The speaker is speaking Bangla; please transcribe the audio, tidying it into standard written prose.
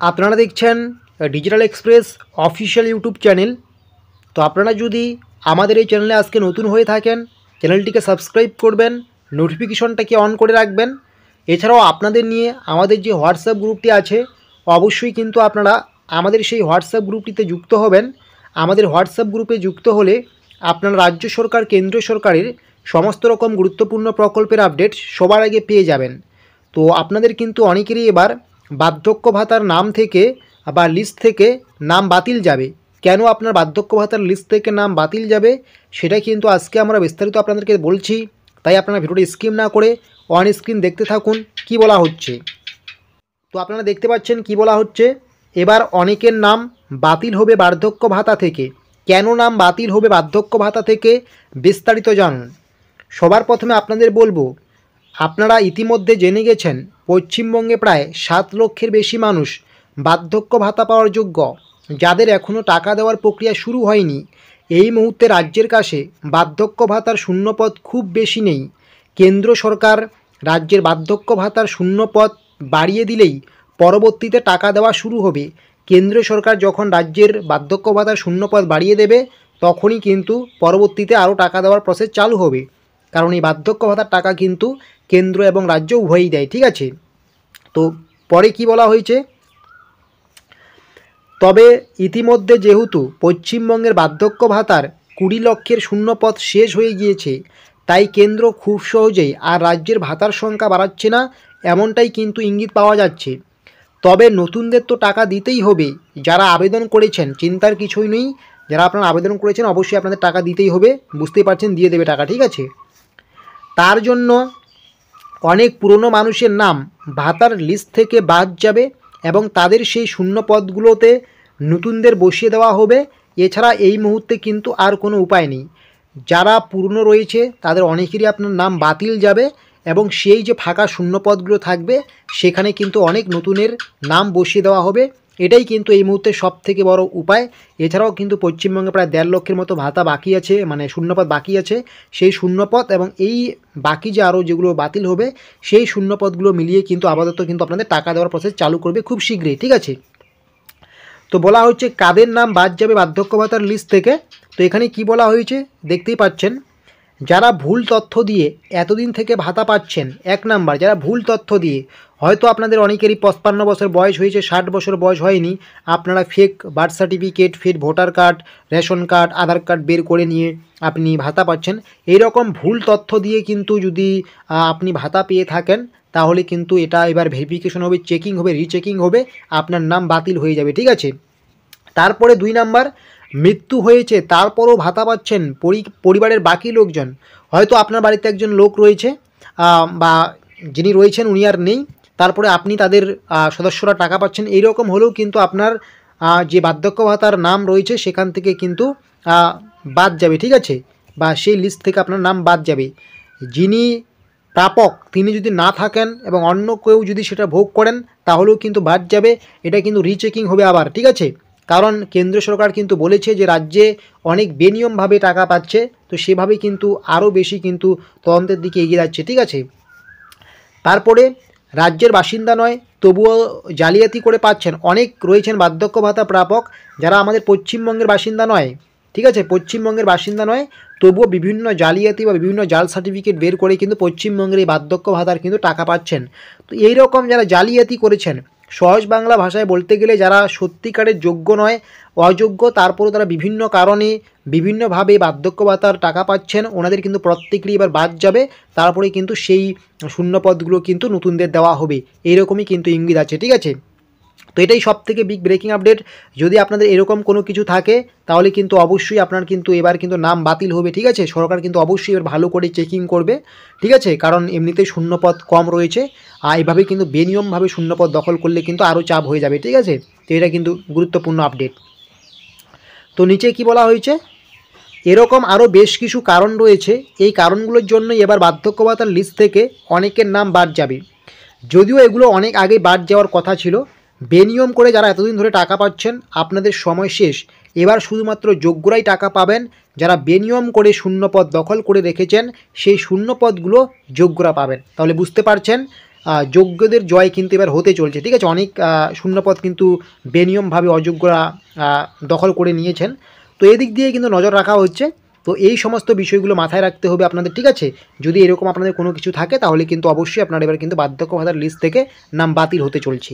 আপনারা দেখছেন digital express official YouTube channel. তো আপনারা যদি আমাদের এই চ্যানেলে আজকে নতুন হয়ে থাকেন, চ্যানেলটিকে সাবস্ক্রাইব করবেন, নোটিফিকেশনটাকে অন করে রাখবেন। এছাড়াও আপনাদের নিয়ে আমাদের যে হোয়াটসঅ্যাপ গ্রুপটি আছে, অবশ্যই কিন্তু আপনারা আমাদের সেই হোয়াটসঅ্যাপ গ্রুপটিতে যুক্ত হবেন। আমাদের হোয়াটসঅ্যাপ গ্রুপে যুক্ত হলে আপনারা রাজ্য সরকার, কেন্দ্রীয় সরকারের সমস্ত রকম গুরুত্বপূর্ণ প্রকল্পের আপডেট সবার আগে পেয়ে যাবেন। তো আপনাদের কিন্তু অনেকেরই এবার বার্ধক্য ভাতার নাম থেকে বা লিস্ট থেকে নাম বাতিল যাবে। কেন আপনার বার্ধক্য ভাতার লিস্ট থেকে নাম বাতিল যাবে সেটা কিন্তু আজকে আমরা বিস্তারিত আপনাদেরকে বলছি। তাই আপনারা ভিডিওটি স্কিপ না করে অন স্ক্রিন দেখতে থাকুন কি বলা হচ্ছে। তো আপনারা দেখতে পাচ্ছেন কি বলা হচ্ছে। এবার অনেকের নাম বাতিল হবে বার্ধক্য ভাতা থেকে। কেন নাম বাতিল হবে বার্ধক্য ভাতা থেকে বিস্তারিত জানুন। সবার প্রথমে আপনাদের বলবো, আপনারা ইতিমধ্যে জেনে গেছেন পশ্চিমবঙ্গে প্রায় 7 লক্ষের বেশি মানুষ বার্ধক্য ভাতা পাওয়ার যোগ্য, যাদের এখনও টাকা দেওয়ার প্রক্রিয়া শুরু হয়নি। এই মুহূর্তে রাজ্যের কাছে বার্ধক্য ভাতার শূন্যপদ খুব বেশি নেই। কেন্দ্র সরকার রাজ্যের বার্ধক্য ভাতার শূন্যপদ বাড়িয়ে দিলেই পরবর্তীতে টাকা দেওয়া শুরু হবে। কেন্দ্র সরকার যখন রাজ্যের বার্ধক্য ভাতার শূন্যপদ বাড়িয়ে দেবে, তখনই কিন্তু পরবর্তীতে আরও টাকা দেওয়ার প্রসেস চালু হবে। কারণ এই বার্ধক্য ভাতার টাকা কিন্তু কেন্দ্র এবং রাজ্য উভয়ই দেয়, ঠিক আছে। তো পরে কি বলা হয়েছে, তবে ইতিমধ্যে যেহেতু পশ্চিমবঙ্গের বার্ধক্য ভাতার 20 লক্ষের শূন্যপদ শেষ হয়ে গিয়েছে, তাই কেন্দ্র খুব সহজেই আর রাজ্যের ভাতার সংখ্যা বাড়াচ্ছে না, এমনটাই কিন্তু ইঙ্গিত পাওয়া যাচ্ছে। তবে নতুনদের তো টাকা দিতেই হবে। যারা আবেদন করেছেন চিন্তার কিছুই নেই, যারা আপনারা আবেদন করেছেন অবশ্যই আপনাদের টাকা দিতেই হবে, বুঝতেই পারছেন, দিয়ে দেবে টাকা, ঠিক আছে। তার জন্য অনেক পুরনো মানুষের নাম ভাতার লিস্ট থেকে বাদ যাবে এবং তাদের সেই শূন্য পদগুলোতে নতুনদের বসিয়ে দেওয়া হবে। এছাড়া এই মুহূর্তে কিন্তু আর কোনো উপায় নেই। যারা পুরনো রয়েছে তাদের অনেকেরই আপনার নাম বাতিল যাবে এবং সেই যে ফাঁকা শূন্য পদগুলো থাকবে সেখানে কিন্তু অনেক নতুনের নাম বসিয়ে দেওয়া হবে। এটাই কিন্তু এই মুহূর্তে সবথেকে বড় উপায়। এছাড়াও কিন্তু পশ্চিমবঙ্গে প্রায় 1.5 লক্ষের মতো ভাতা বাকি আছে, মানে শূন্যপদ বাকি আছে। সেই শূন্যপদ এবং এই বাকি যে আরও যেগুলো বাতিল হবে সেই শূন্যপদগুলো মিলিয়ে কিন্তু আপাতত কিন্তু আপনাদের টাকা দেওয়ার প্রসেস চালু করবে খুব শীঘ্রই, ঠিক আছে। তো বলা হচ্ছে কাদের নাম বাদ যাবে বার্ধক্য ভাতার লিস্ট থেকে। তো এখানে কি বলা হয়েছে দেখতেই পাচ্ছেন, যারা ভুল তথ্য দিয়ে এতদিন থেকে ভাতা পাচ্ছেন। 1 নাম্বার, যারা ভুল তথ্য দিয়ে, হয়তো আপনাদের অনেকেরই 55 বছর বয়স হয়েছে, 60 বছর বয়স হয়নি, আপনারা fake birth certificate, fake voter card, ration card, Aadhaar card বের করে নিয়ে আপনি ভাতা পাচ্ছেন। এই রকম ভুল তথ্য দিয়ে কিন্তু যদি আপনি ভাতা পেয়ে থাকেন, তাহলে কিন্তু এটা এবার ভেরিফিকেশন হবে, চেকিং হবে, রিচেকিং হবে, আপনার নাম বাতিল হয়ে যাবে, ঠিক আছে। তারপরে 2 নাম্বার, মৃত্যু হয়েছে তারপরও ভাতা পাচ্ছেন পরিবারের বাকি লোকজন। হয়তো আপনার বাড়িতে একজন লোক রয়েছে বা যিনি রয়েছেন উনি আর নেই, তারপরে আপনি তাদের সদস্যরা টাকা পাচ্ছেন। এইরকম হলেও কিন্তু আপনার যে বার্ধক্য ভাতার নাম রয়েছে সেখান থেকে কিন্তু বাদ যাবে, ঠিক আছে, বা সেই লিস্ট থেকে আপনার নাম বাদ যাবে। যিনি প্রাপক তিনি যদি না থাকেন এবং অন্য কেউ যদি সেটা ভোগ করেন তাহলেও কিন্তু বাদ যাবে। এটা কিন্তু রিচেকিং হবে আবার, ঠিক আছে। কারণ কেন্দ্র সরকার কিন্তু বলেছে যে রাজ্যে অনেক বেনিয়মভাবে টাকা পাচ্ছে, তো সেভাবে কিন্তু আরও বেশি কিন্তু তদন্তের দিকে এগিয়ে যাচ্ছে, ঠিক আছে। তারপরে রাজ্যের বাসিন্দা নয় তবুও জালিয়াতি করে পাচ্ছেন অনেক রয়েছেন বার্ধক্য ভাতা প্রাপক, যারা আমাদের পশ্চিমবঙ্গের বাসিন্দা নয়, ঠিক আছে, পশ্চিমবঙ্গের বাসিন্দা নয়, তবুও বিভিন্ন জালিয়াতি বা বিভিন্ন জাল সার্টিফিকেট বের করে কিন্তু পশ্চিমবঙ্গের এই বার্ধক্য ভাতার কিন্তু টাকা পাচ্ছেন। তো এই রকম যারা জালিয়াতি করেছেন, সহজ বাংলা ভাষায় বলতে গেলে যারা সত্যিকারের যোগ্য নয়, অযোগ্য, তারপরও তারা বিভিন্ন কারণে বিভিন্নভাবে বার্ধক্য ভাতার টাকা পাচ্ছেন, ওনাদের কিন্তু প্রত্যেকেরই এবার বাদ যাবে। তারপরে কিন্তু সেই শূন্যপদগুলো কিন্তু নতুনদের দেওয়া হবে, এইরকমই কিন্তু ইঙ্গিত আছে, ঠিক আছে। তো এটাই সবথেকে বিগ ব্রেকিং আপডেট। যদি আপনাদের এরকম কোনো কিছু থাকে তাহলে কিন্তু অবশ্যই আপনার কিন্তু এবার কিন্তু নাম বাতিল হবে, ঠিক আছে। সরকার কিন্তু অবশ্যই এবার ভালো করে চেকিং করবে, ঠিক আছে, কারণ এমনিতেই শূন্যপদ কম রয়েছে, আর এইভাবে কিন্তু বেনিয়মভাবে শূন্যপদ দখল করলে কিন্তু আরও চাপ হয়ে যাবে, ঠিক আছে। তো এটা কিন্তু গুরুত্বপূর্ণ আপডেট। তো নিচে কি বলা হয়েছে, এরকম আরও বেশ কিছু কারণ রয়েছে, এই কারণগুলোর জন্যই এবার বার্ধক্য ভাতার লিস্ট থেকে অনেকের নাম বাদ যাবে। যদিও এগুলো অনেক আগে বাদ যাওয়ার কথা ছিল, বেনিয়ম করে যারা এতদিন ধরে টাকা পাচ্ছেন আপনাদের সময় শেষ। এবার শুধুমাত্র যোগ্যরাই টাকা পাবেন। যারা বেনিয়ম করে শূন্যপদ দখল করে রেখেছেন সেই শূন্যপদগুলো যোগ্যরা পাবেন। তাহলে বুঝতে পারছেন যোগ্যদের জয় কিন্তু এবার হতে চলছে। ঠিক আছে, অনেক শূন্যপদ কিন্তু বেনিয়মভাবে অযোগ্যরা দখল করে নিয়েছেন। তো এদিক দিয়ে কিন্তু নজর রাখা হচ্ছে। তো এই সমস্ত বিষয়গুলো মাথায় রাখতে হবে আপনাদের। ঠিক আছে, যদি এরকম আপনাদের কোনো কিছু থাকে তাহলে কিন্তু অবশ্যই আপনারা এবার কিন্তু বার্ধক্য ভাতার লিস্ট থেকে নাম বাতিল হতে চলছে।